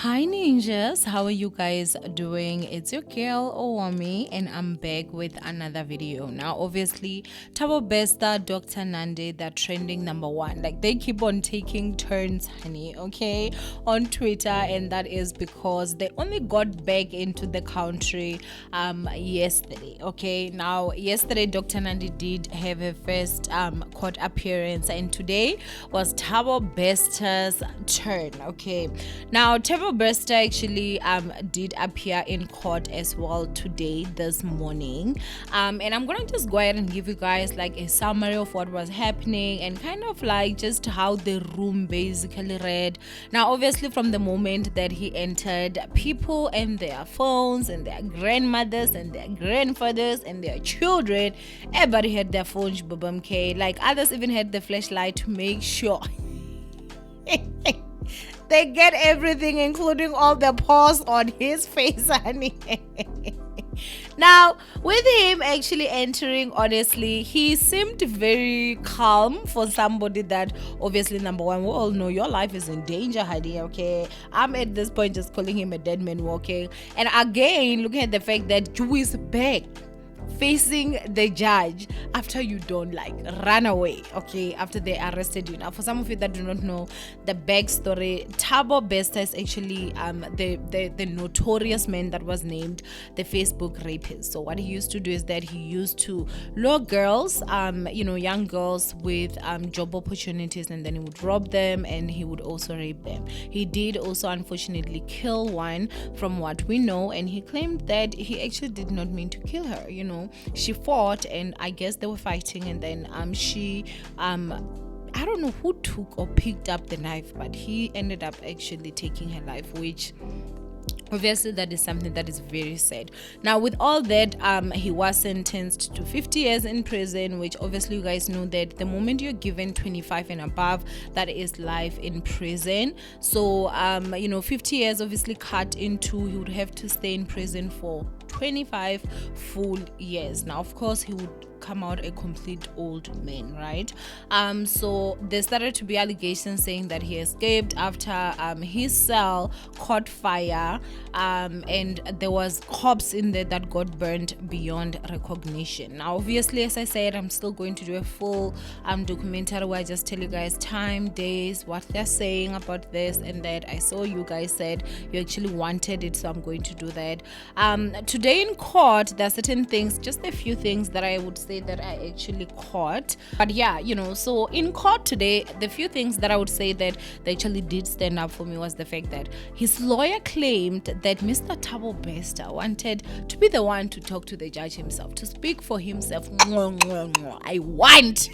Hi ninjas, how are you guys doing? It's your girl Owamie and I'm back with another video. Now obviously Thabo Bester, Dr. Nande, they're trending number one. Like they keep on taking turns, honey, okay, on Twitter, and that is because they only got back into the country yesterday. Okay. Now yesterday Dr. Nande did have her first court appearance, and today was Thabo Bester's turn. Okay. Now Thabo Bester actually did appear in court as well today, this morning, and I'm gonna just go ahead and give you guys like a summary of what was happening and kind of like just how the room basically read. Now obviously from the moment that he entered, people and their phones and their grandmothers and their grandfathers and their children, everybody had their phones, babamk, like others even had the flashlight to make sure they get everything, including all the pores on his face, honey. Now, with him actually entering, honestly, he seemed very calm for somebody that obviously, number one, we all know your life is in danger, honey, okay? I'm at this point just calling him a dead man walking. And again, looking at the fact that Jew is back facing the judge after you don't like run away, okay, after they arrested you. Now for some of you that do not know the backstory, Thabo Bester is actually the notorious man that was named the Facebook rapist. So what he used to do is that he used to lure girls, young girls with job opportunities, and then he would rob them and he would also rape them. He did also unfortunately kill one from what we know, and he claimed that he actually did not mean to kill her. She fought, and I guess they were fighting, and then she I don't know who took or picked up the knife, but he ended up actually taking her life, which obviously that is something that is very sad. Now with all that, he was sentenced to 50 years in prison, which obviously you guys know that the moment you're given 25 and above, that is life in prison. So 50 years obviously cut into, he would have to stay in prison for 25 full years. Now of course he would come out a complete old man, right? So there started to be allegations saying that he escaped after his cell caught fire, and there was corpse in there that got burnt beyond recognition. Now obviously, as I said, I'm still going to do a full documentary where I just tell you guys time, days, what they're saying about this and that. I saw you guys said you actually wanted it, so I'm going to do that. Today in court, there are certain things, just a few things that I would say that I actually caught. But yeah, so in court today, the few things that I would say that they actually did stand up for me was the fact that his lawyer claimed that Mr. Thabo Bester wanted to be the one to talk to the judge himself, to speak for himself. I want.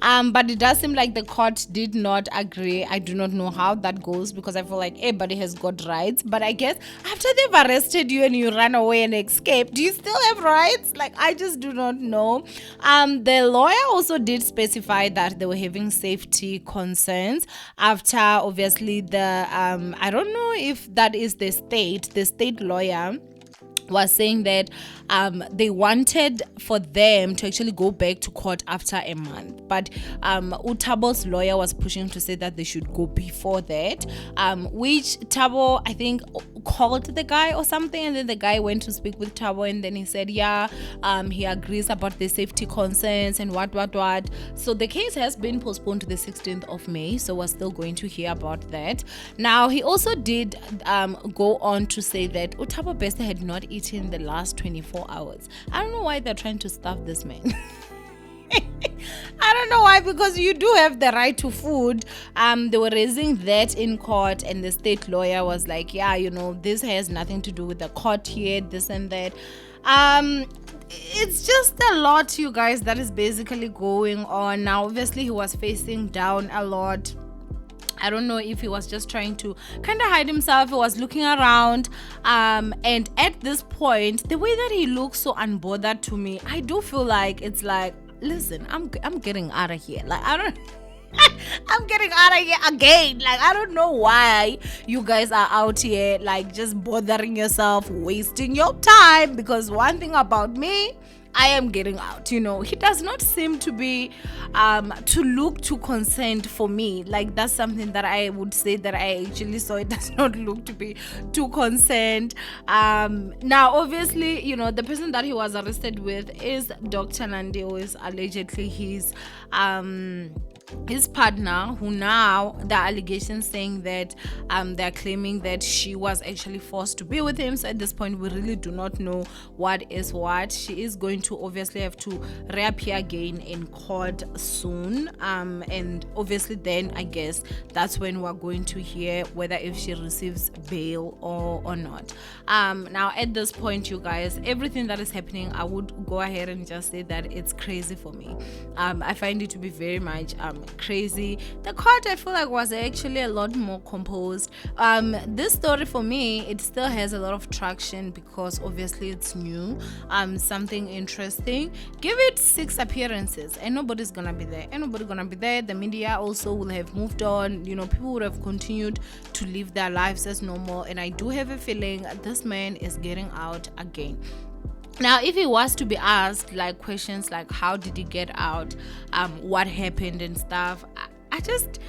But it does seem like the court did not agree. I do not know how that goes, because I feel like everybody has got rights, but I guess after they've arrested you and you run away and escape, do you still have rights? Like, I just do not know. The lawyer also did specify that they were having safety concerns after obviously the I don't know if that is the state lawyer was saying that they wanted for them to actually go back to court after a month, but Thabo's lawyer was pushing to say that they should go before that, which Thabo, I think, called the guy or something, and then the guy went to speak with Thabo, and then he said he agrees about the safety concerns and what. So the case has been postponed to the 16th of May, so we're still going to hear about that. Now he also did go on to say that Thabo Bester had not eaten the last 24 hours. I don't know why they're trying to stuff this man. I don't know why, because you do have the right to food. They were raising that in court, and the state lawyer was like, this has nothing to do with the court here, this and that. It's just a lot, you guys, that is basically going on. Now obviously he was facing down a lot. I don't know if he was just trying to kind of hide himself. He was looking around, and at this point, the way that he looks so unbothered to me, I do feel like it's like, listen, I'm getting out of here. Like, I don't I'm getting out of here again. Like, I don't know why you guys are out here like just bothering yourself, wasting your time, because one thing about me, I am getting out. He does not seem to be to look to consent for me. Like, that's something that I would say that I actually saw. It does not look to be to consent. Now obviously, the person that he was arrested with is Dr. Nandi, who is allegedly his partner, who now the allegations saying that they're claiming that she was actually forced to be with him. So at this point we really do not know what is what. She is going to obviously have to reappear again in court soon, and obviously then I guess that's when we're going to hear whether if she receives bail or not. Now at this point, you guys, everything that is happening, I would go ahead and just say that it's crazy for me. I find it to be very much crazy. The court, I feel like, was actually a lot more composed. This story for me, it still has a lot of traction because obviously it's new, something interesting. Give it 6 appearances and nobody's gonna be there. The media also will have moved on. People would have continued to live their lives as normal, and I do have a feeling this man is getting out again. Now, if he was to be asked like questions like how did he get out, what happened and stuff, I just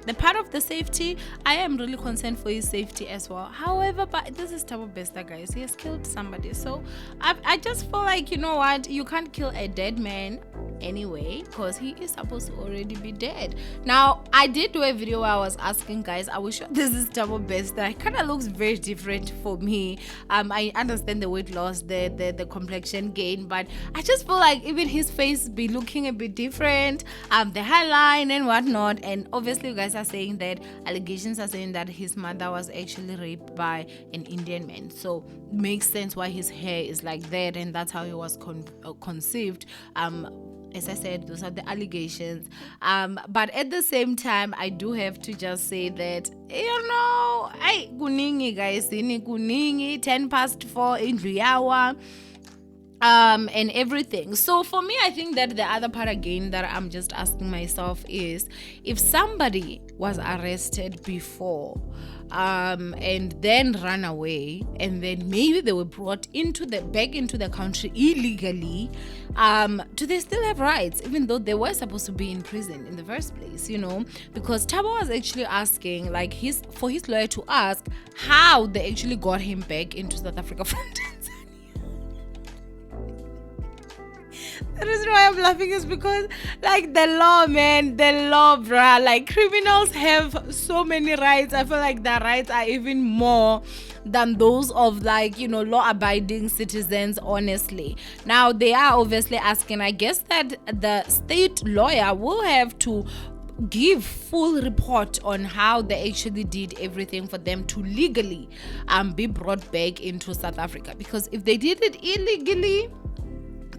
the part of the safety, I am really concerned for his safety as well. However, but this is Thabo Bester, guys. He has killed somebody, so I just feel like, you know what, you can't kill a dead man anyway because he is supposed to already be dead. Now I did do a video where I was asking guys, are we sure this is Thabo Bester? It kind of looks very different for me. I understand the weight loss, the complexion gain, but I just feel like even his face be looking a bit different, the hairline and whatnot. And obviously you guys are saying that allegations are saying that his mother was actually raped by an Indian man, so makes sense why his hair is like that, and that's how he was conceived. As I said, those are the allegations. But at the same time, I do have to just say that, I kuningi guys, kuningi 4:10 in Riawa, and everything. So for me, I think that the other part again that I'm just asking myself is, if somebody was arrested before and then run away, and then maybe they were brought back into the country illegally, do they still have rights even though they were supposed to be in prison in the first place? Because Thabo was actually asking for his lawyer to ask how they actually got him back into South Africa from Tanzania. The reason why I'm laughing is because, the law, bruh, criminals have so many rights. I feel like their rights are even more than those of law-abiding citizens, honestly. Now they are obviously asking, I guess, that the state lawyer will have to give full report on how they actually did everything for them to legally be brought back into South Africa. Because if they did it illegally,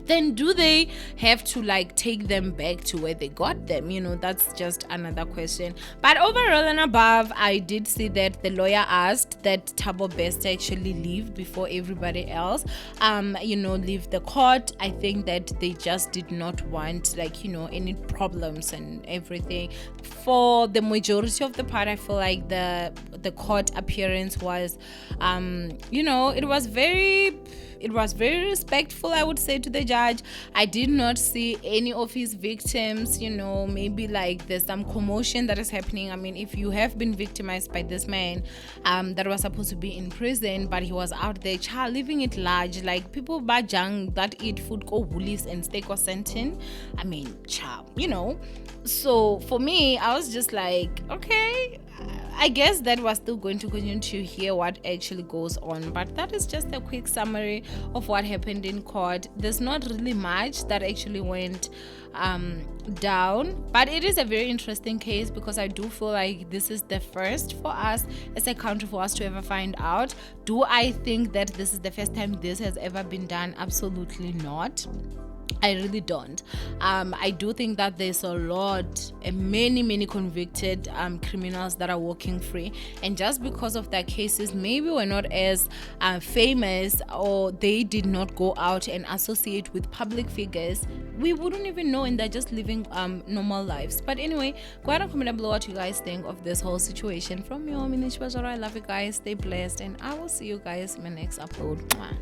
then do they have to take them back to where they got them? That's just another question. But overall and above, I did see that the lawyer asked that Thabo Bester actually leave before everybody else leave the court. I think that they just did not want any problems and everything. For the majority of the part, I feel like the court appearance was it was very respectful, I would say, to the judge. I did not see any of his victims, maybe there's some commotion that is happening. I mean, if you have been victimized by this man that was supposed to be in prison, but he was out there, living it large, people bajang that eat food, go woolies and steak or sentin. I mean, So for me, I was just okay, I guess that we're still going to continue to hear what actually goes on, but that is just a quick summary of what happened in court. There's not really much that actually went down, but it is a very interesting case because I do feel like this is the first for us as a country for us to ever find out. Do I think that this is the first time this has ever been done? Absolutely not. I really don't. I do think that there's a lot, many convicted criminals that are walking free, and just because of their cases, maybe we're not as famous, or they did not go out and associate with public figures, we wouldn't even know, and they're just living normal lives. But anyway, go ahead and comment down below what you guys think of this whole situation. From me, Owamie, I love you guys, stay blessed, and I will see you guys in my next upload. Mwah.